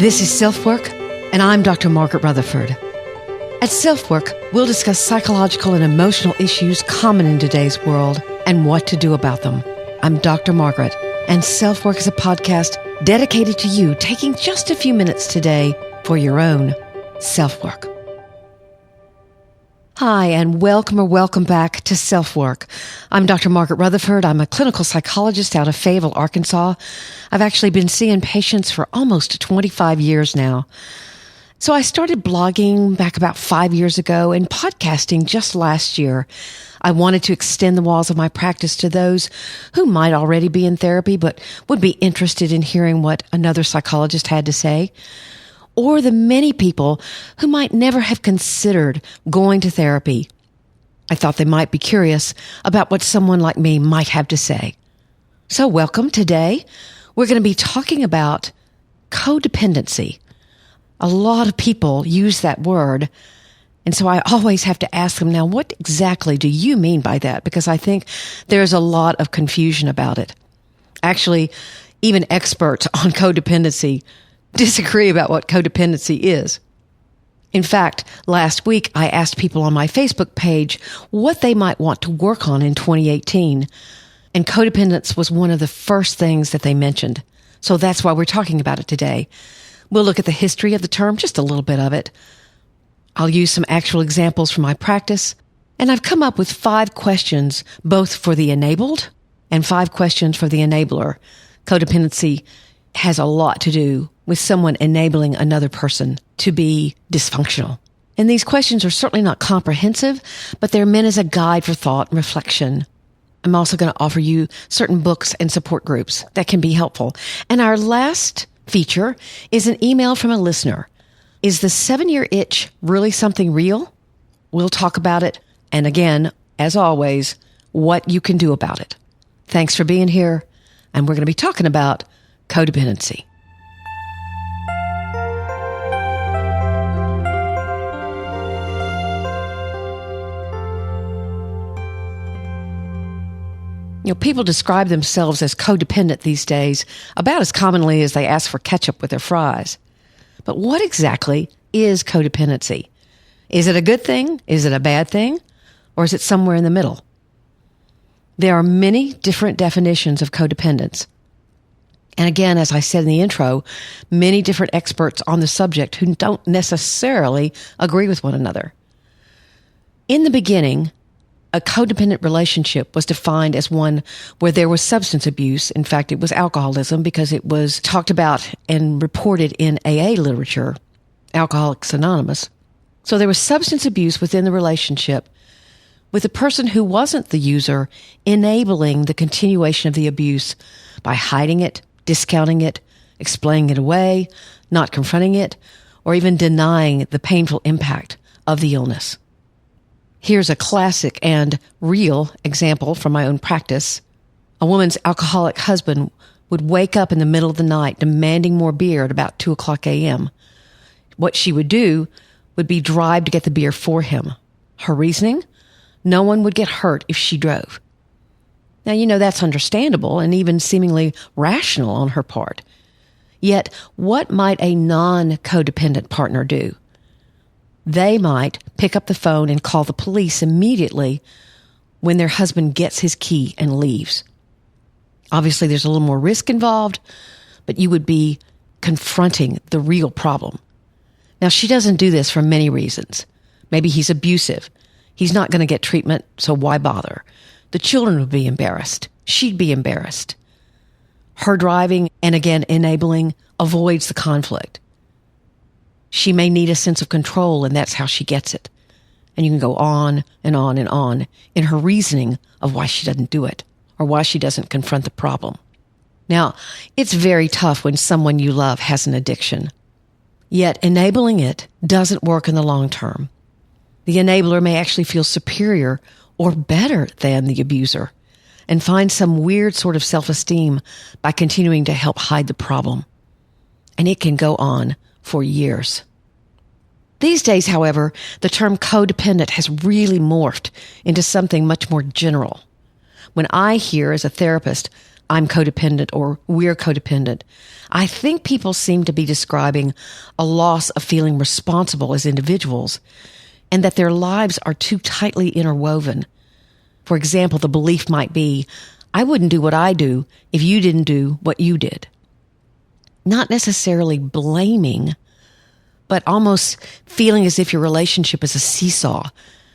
This is SelfWork, and I'm Dr. Margaret Rutherford. At SelfWork, we'll discuss psychological and emotional issues common in today's world and what to do about them. I'm Dr. Margaret, and SelfWork is a podcast dedicated to you taking just a few minutes today for your own self-work. Hi, and welcome back to SelfWork. I'm Dr. Margaret Rutherford. I'm a clinical psychologist out of Fayetteville, Arkansas. I've actually been seeing patients for almost 25 years now. So I started blogging back about 5 years ago and podcasting just last year. I wanted to extend the walls of my practice to those who might already be in therapy but would be interested in hearing what another psychologist had to say, or the many people who might never have considered going to therapy. I thought they might be curious about what someone like me might have to say. So welcome. Today, we're going to be talking about codependency. A lot of people use that word, and so I always have to ask them, now, what exactly do you mean by that? Because I think there's a lot of confusion about it. Actually, even experts on codependency disagree about what codependency is. In fact, last week I asked people on my Facebook page what they might want to work on in 2018, and codependence was one of the first things that they mentioned. So that's why we're talking about it today. We'll look at the history of the term, just a little bit of it. I'll use some actual examples from my practice, and I've come up with 5 questions, both for the enabled and 5 questions for the enabler. Codependency has a lot to do with someone enabling another person to be dysfunctional. And these questions are certainly not comprehensive, but they're meant as a guide for thought and reflection. I'm also going to offer you certain books and support groups that can be helpful. And our last feature is an email from a listener. Is the 7-year itch really something real? We'll talk about it. And again, as always, what you can do about it. Thanks for being here. And we're going to be talking about codependency. People describe themselves as codependent these days about as commonly as they ask for ketchup with their fries. But what exactly is codependency? Is it a good thing? Is it a bad thing? Or is it somewhere in the middle? There are many different definitions of codependence. And again, as I said in the intro, many different experts on the subject who don't necessarily agree with one another. In the beginning, a codependent relationship was defined as one where there was substance abuse. In fact, it was alcoholism because it was talked about and reported in AA literature, Alcoholics Anonymous. So there was substance abuse within the relationship, with the person who wasn't the user enabling the continuation of the abuse by hiding it, discounting it, explaining it away, not confronting it, or even denying the painful impact of the illness. Here's a classic and real example from my own practice. A woman's alcoholic husband would wake up in the middle of the night demanding more beer at about 2:00 a.m. What she would do would be drive to get the beer for him. Her reasoning? No one would get hurt if she drove. Now, that's understandable and even seemingly rational on her part. Yet, what might a non-codependent partner do? They might pick up the phone and call the police immediately when their husband gets his key and leaves. Obviously, there's a little more risk involved, but you would be confronting the real problem. Now, she doesn't do this for many reasons. Maybe he's abusive. He's not going to get treatment, so why bother? The children would be embarrassed. She'd be embarrassed. Her driving and, again, enabling avoids the conflict. She may need a sense of control, and that's how she gets it. And you can go on and on and on in her reasoning of why she doesn't do it or why she doesn't confront the problem. Now, it's very tough when someone you love has an addiction. Yet enabling it doesn't work in the long term. The enabler may actually feel superior or better than the abuser and find some weird sort of self-esteem by continuing to help hide the problem. And it can go on for years. These days, however, the term codependent has really morphed into something much more general. When I hear, as a therapist, I'm codependent or we're codependent, I think people seem to be describing a loss of feeling responsible as individuals and that their lives are too tightly interwoven. For example, the belief might be, I wouldn't do what I do if you didn't do what you did. Not necessarily blaming, but almost feeling as if your relationship is a seesaw.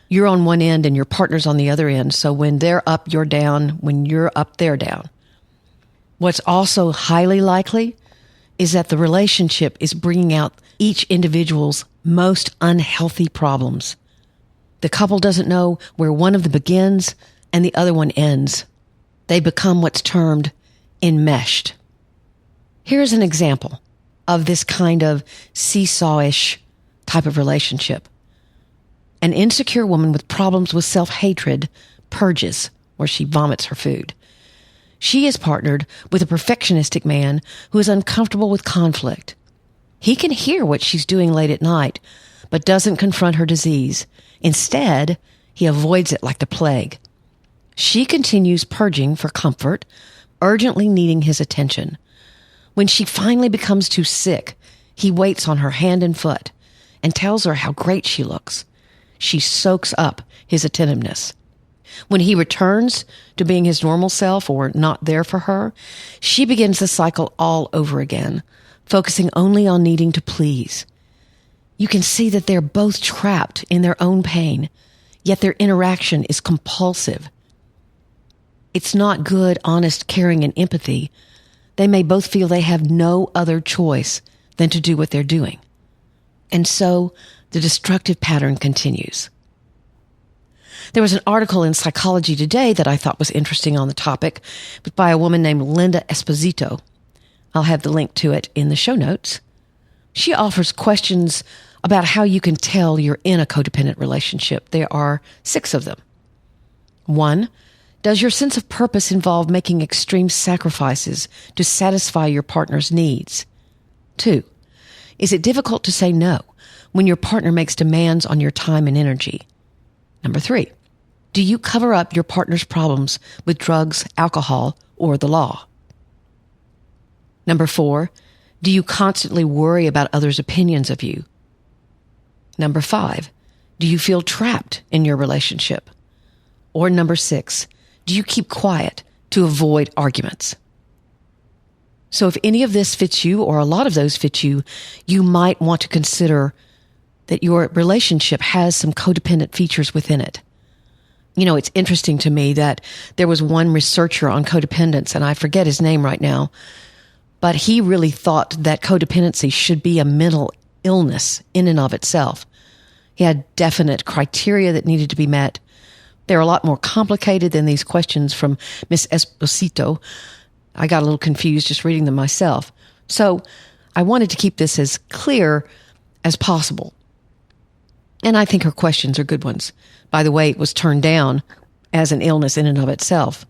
You're on one end and your partner's on the other end. So when they're up, you're down. When you're up, they're down. What's also highly likely is that the relationship is bringing out each individual's most unhealthy problems. The couple doesn't know where one of them begins and the other one ends. They become what's termed enmeshed. Here's an example of this kind of seesaw-ish type of relationship. An insecure woman with problems with self-hatred purges, where she vomits her food. She is partnered with a perfectionistic man who is uncomfortable with conflict. He can hear what she's doing late at night, but doesn't confront her disease. Instead, he avoids it like the plague. She continues purging for comfort, urgently needing his attention. When she finally becomes too sick, he waits on her hand and foot and tells her how great she looks. She soaks up his attentiveness. When he returns to being his normal self or not there for her, she begins the cycle all over again, focusing only on needing to please. You can see that they're both trapped in their own pain, yet their interaction is compulsive. It's not good, honest caring and empathy. They may both feel they have no other choice than to do what they're doing. And so the destructive pattern continues. There was an article in Psychology Today that I thought was interesting on the topic, but by a woman named Linda Esposito. I'll have the link to it in the show notes. She offers questions about how you can tell you're in a codependent relationship. There are 6 of them. 1, does your sense of purpose involve making extreme sacrifices to satisfy your partner's needs? 2, is it difficult to say no when your partner makes demands on your time and energy? Number 3, do you cover up your partner's problems with drugs, alcohol, or the law? Number 4, do you constantly worry about others' opinions of you? Number 5, do you feel trapped in your relationship? Or number 6, do you keep quiet to avoid arguments? So if any of this fits you, or a lot of those fit you, you might want to consider that your relationship has some codependent features within it. You know, it's interesting to me that there was one researcher on codependence, and I forget his name right now, but he really thought that codependency should be a mental illness in and of itself. He had definite criteria that needed to be met. They're a lot more complicated than these questions from Miss Esposito. I got a little confused just reading them myself. So I wanted to keep this as clear as possible. And I think her questions are good ones. By the way, it was turned down as an illness in and of itself.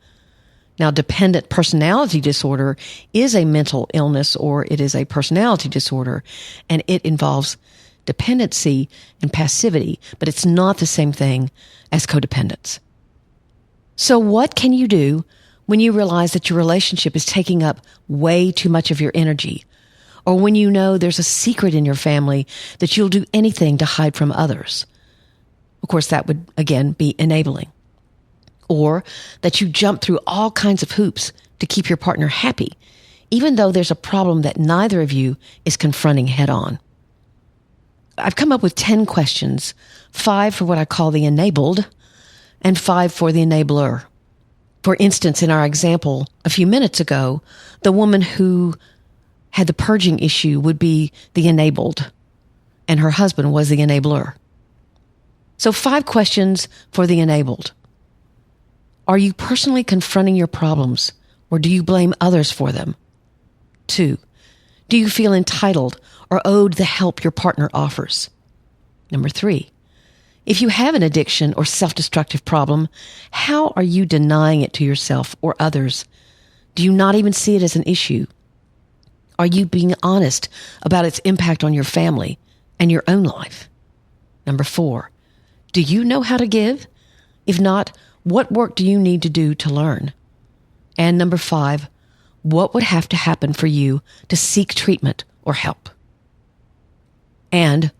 Now, dependent personality disorder is a mental illness, or it is a personality disorder, and it involves dependency and passivity, but it's not the same thing as codependence. So what can you do when you realize that your relationship is taking up way too much of your energy, or when you know there's a secret in your family that you'll do anything to hide from others? Of course, that would, again, be enabling. Or that you jump through all kinds of hoops to keep your partner happy, even though there's a problem that neither of you is confronting head on. I've come up with 10 questions, 5 for what I call the enabled, and 5 for the enabler. For instance, in our example a few minutes ago, the woman who had the purging issue would be the enabled, and her husband was the enabler. So 5 questions for the enabled. Are you personally confronting your problems, or do you blame others for them? 2, do you feel entitled or owed the help your partner offers? Number 3, if you have an addiction or self-destructive problem, how are you denying it to yourself or others? Do you not even see it as an issue? Are you being honest about its impact on your family and your own life? Number 4, do you know how to give? If not, what work do you need to do to learn? And number 5, what would have to happen for you to seek treatment or help? And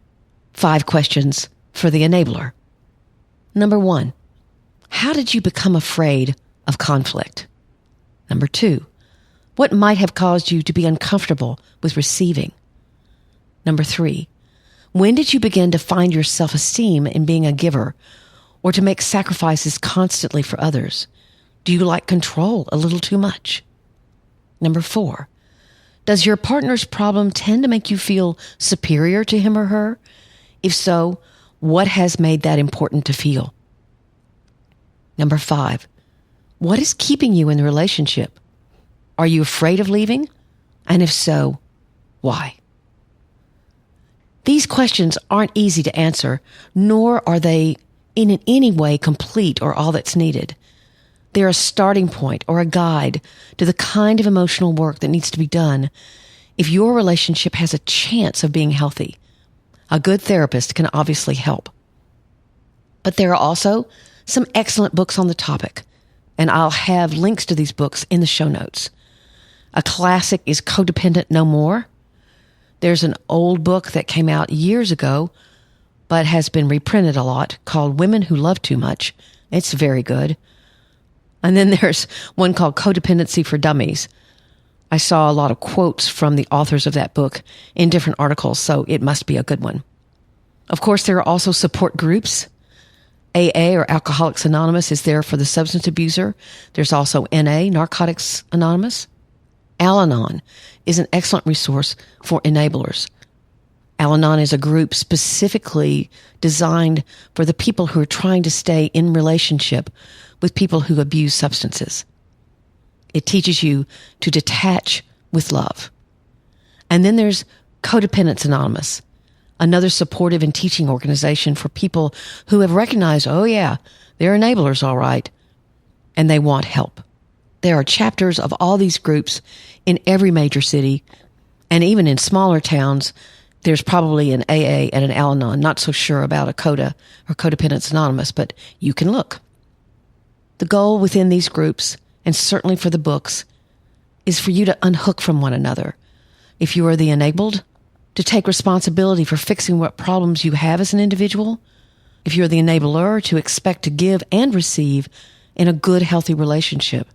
5 questions for the enabler. Number 1, how did you become afraid of conflict? Number 2, what might have caused you to be uncomfortable with receiving? Number 3, when did you begin to find your self-esteem in being a giver or to make sacrifices constantly for others? Do you like control a little too much? Number 4, does your partner's problem tend to make you feel superior to him or her? If so, what has made that important to feel? Number 5, what is keeping you in the relationship? Are you afraid of leaving? And if so, why? These questions aren't easy to answer, nor are they in any way complete or all that's needed. They're a starting point or a guide to the kind of emotional work that needs to be done if your relationship has a chance of being healthy. A good therapist can obviously help. But there are also some excellent books on the topic, and I'll have links to these books in the show notes. A classic is Codependent No More. There's an old book that came out years ago, but has been reprinted a lot, called Women Who Love Too Much. It's very good. And then there's one called Codependency for Dummies. I saw a lot of quotes from the authors of that book in different articles, so it must be a good one. Of course, there are also support groups. AA, or Alcoholics Anonymous, is there for the substance abuser. There's also NA, Narcotics Anonymous. Al-Anon is an excellent resource for enablers. Al-Anon is a group specifically designed for the people who are trying to stay in relationship with people who abuse substances. It teaches you to detach with love. And then there's Codependence Anonymous, another supportive and teaching organization for people who have recognized, oh yeah, they're enablers all right, and they want help. There are chapters of all these groups in every major city, and even in smaller towns, there's probably an AA and an Al-Anon. Not so sure about a CODA or Codependence Anonymous, but you can look. The goal within these groups, and certainly for the books, is for you to unhook from one another. If you are the enabled, to take responsibility for fixing what problems you have as an individual. If you're the enabler, to expect to give and receive in a good, healthy relationship.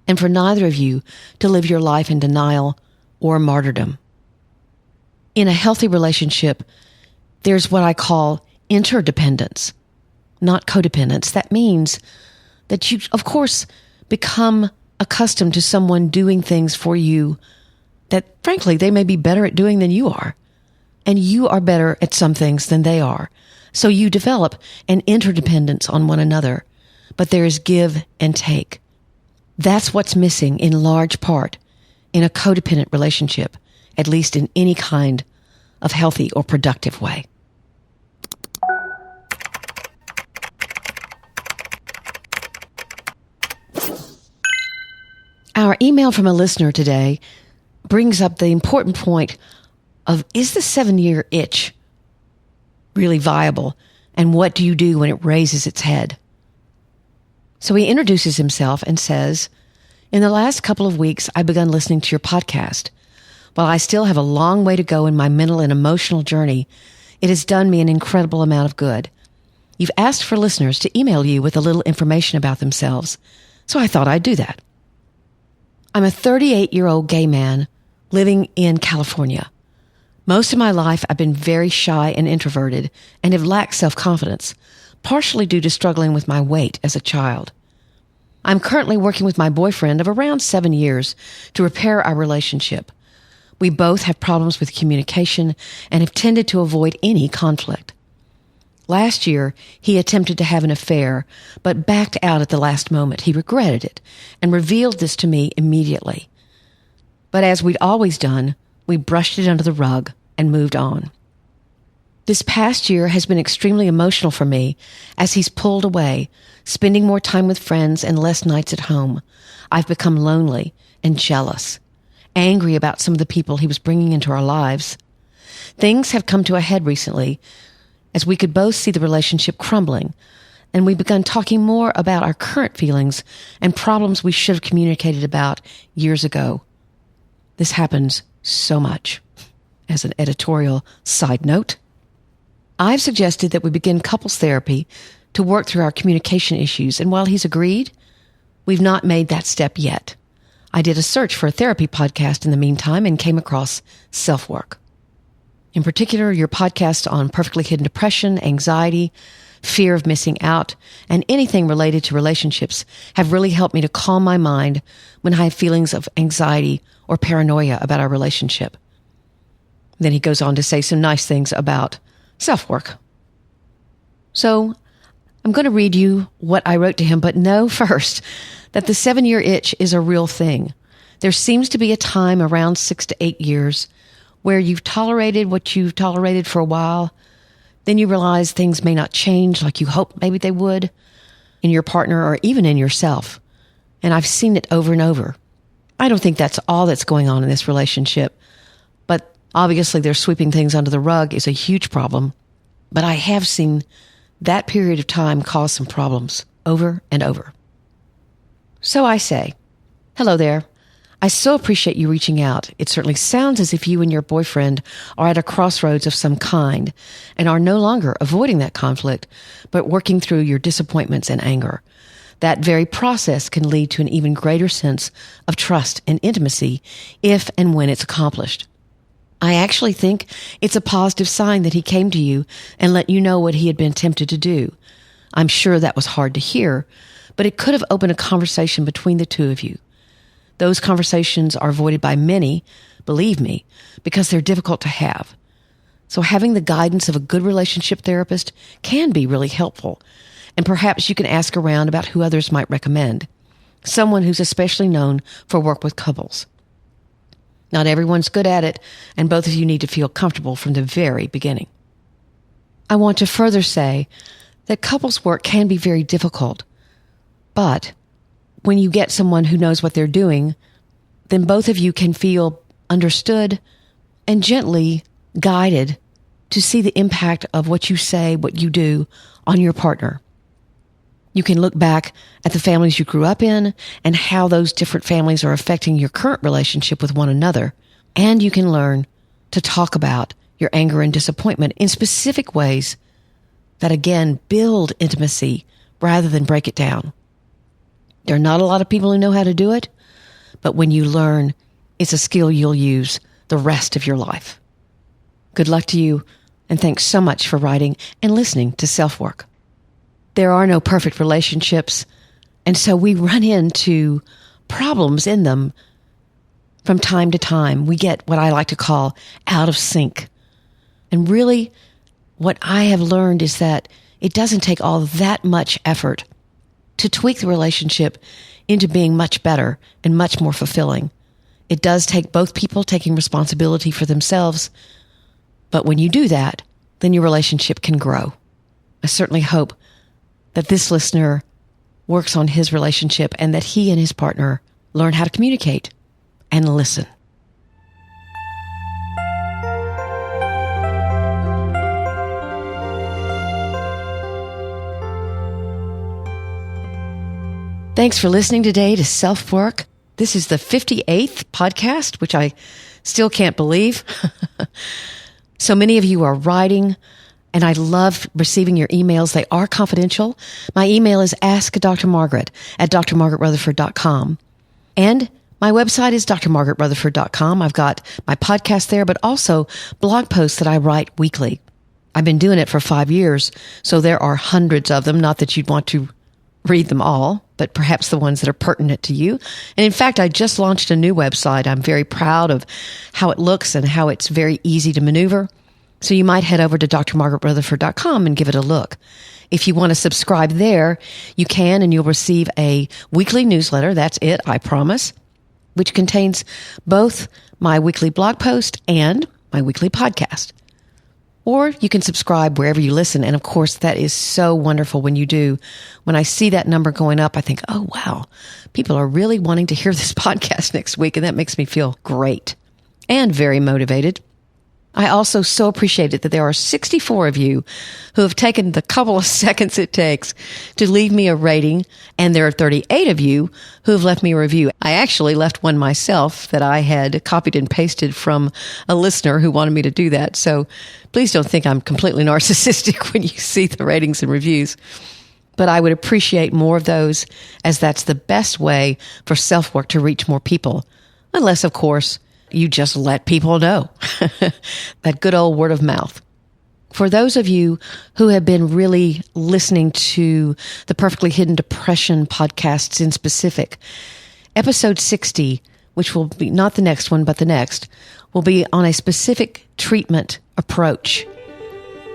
And for neither of you to live your life in denial or martyrdom. In a healthy relationship, there's what I call interdependence, not codependence. That means that you, of course, become accustomed to someone doing things for you that, frankly, they may be better at doing than you are. And you are better at some things than they are. So you develop an interdependence on one another. But there is give and take. That's what's missing in large part in a codependent relationship, at least in any kind of healthy or productive way. Our email from a listener today brings up the important point of, is the 7-year itch really viable? And what do you do when it raises its head? So he introduces himself and says, in the last couple of weeks, I've begun listening to your podcast. While I still have a long way to go in my mental and emotional journey, it has done me an incredible amount of good. You've asked for listeners to email you with a little information about themselves, so I thought I'd do that. I'm a 38-year-old gay man living in California. Most of my life, I've been very shy and introverted and have lacked self-confidence, partially due to struggling with my weight as a child. I'm currently working with my boyfriend of around 7 years to repair our relationship. We both have problems with communication and have tended to avoid any conflict. Last year, he attempted to have an affair, but backed out at the last moment. He regretted it and revealed this to me immediately. But as we'd always done, we brushed it under the rug and moved on. This past year has been extremely emotional for me as he's pulled away, spending more time with friends and less nights at home. I've become lonely and jealous, angry about some of the people he was bringing into our lives. Things have come to a head recently as we could both see the relationship crumbling, and we begun talking more about our current feelings and problems we should have communicated about years ago. This happens so much. As an editorial side note, I've suggested that we begin couples therapy to work through our communication issues, and while he's agreed, we've not made that step yet. I did a search for a therapy podcast in the meantime and came across SelfWork. In particular, your podcast on perfectly hidden depression, anxiety, fear of missing out, and anything related to relationships have really helped me to calm my mind when I have feelings of anxiety or paranoia about our relationship. Then he goes on to say some nice things about SelfWork. So I'm going to read you what I wrote to him, but know first that the 7-year itch is a real thing. There seems to be a time around 6 to 8 years where you've tolerated what you've tolerated for a while. Then you realize things may not change like you hoped maybe they would in your partner or even in yourself. And I've seen it over and over. I don't think that's all that's going on in this relationship, but obviously their sweeping things under the rug is a huge problem. But I have seen that period of time cause some problems over and over. So I say, hello there. I so appreciate you reaching out. It certainly sounds as if you and your boyfriend are at a crossroads of some kind and are no longer avoiding that conflict, but working through your disappointments and anger. That very process can lead to an even greater sense of trust and intimacy if and when it's accomplished. I actually think it's a positive sign that he came to you and let you know what he had been tempted to do. I'm sure that was hard to hear, but it could have opened a conversation between the two of you. Those conversations are avoided by many, believe me, because they're difficult to have. So having the guidance of a good relationship therapist can be really helpful. And perhaps you can ask around about who others might recommend. Someone who's especially known for work with couples. Not everyone's good at it, and both of you need to feel comfortable from the very beginning. I want to further say that couples work can be very difficult, but when you get someone who knows what they're doing, then both of you can feel understood and gently guided to see the impact of what you say, what you do on your partner. You can look back at the families you grew up in and how those different families are affecting your current relationship with one another. And you can learn to talk about your anger and disappointment in specific ways that, again, build intimacy rather than break it down. There are not a lot of people who know how to do it, but when you learn, it's a skill you'll use the rest of your life. Good luck to you, and thanks so much for writing and listening to SelfWork. There are no perfect relationships, and so we run into problems in them from time to time. We get what I like to call out of sync. And really, what I have learned is that it doesn't take all that much effort to tweak the relationship into being much better and much more fulfilling. It does take both people taking responsibility for themselves, but when you do that, then your relationship can grow. I certainly hope that this listener works on his relationship and that he and his partner learn how to communicate and listen. Thanks for listening today to SelfWork. This is the 58th podcast, which I still can't believe. So many of you are writing, and I love receiving your emails. They are confidential. My email is askdrmargaret@drmargaretrutherford.com. And my website is drmargaretrutherford.com. I've got my podcast there, but also blog posts that I write weekly. I've been doing it for 5 years, so there are hundreds of them. Not that you'd want to read them all, but perhaps the ones that are pertinent to you. And in fact, I just launched a new website. I'm very proud of how it looks and how it's very easy to maneuver. So you might head over to drmargaretrutherford.com and give it a look. If you want to subscribe there, you can, and you'll receive a weekly newsletter. That's it, I promise, which contains both my weekly blog post and my weekly podcast. Or you can subscribe wherever you listen. And of course, that is so wonderful when you do. When I see that number going up, I think, oh, wow, people are really wanting to hear this podcast next week. And that makes me feel great and very motivated. I also so appreciate it that there are 64 of you who have taken the couple of seconds it takes to leave me a rating, and there are 38 of you who have left me a review. I actually left one myself that I had copied and pasted from a listener who wanted me to do that. So please don't think I'm completely narcissistic when you see the ratings and reviews. But I would appreciate more of those, as that's the best way for SelfWork to reach more people. Unless, of course, you just let people know. That good old word of mouth. For those of you who have been really listening to the Perfectly Hidden Depression podcasts in specific, episode 60, which will be not the next one, but the next, will be on a specific treatment approach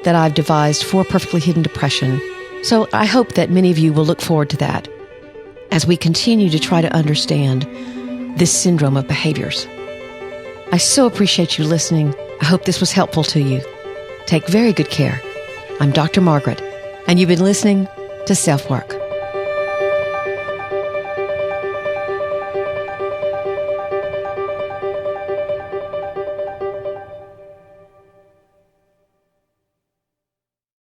that I've devised for Perfectly Hidden Depression. So I hope that many of you will look forward to that as we continue to try to understand this syndrome of behaviors. I so appreciate you listening. I hope this was helpful to you. Take very good care. I'm Dr. Margaret, and you've been listening to SelfWork.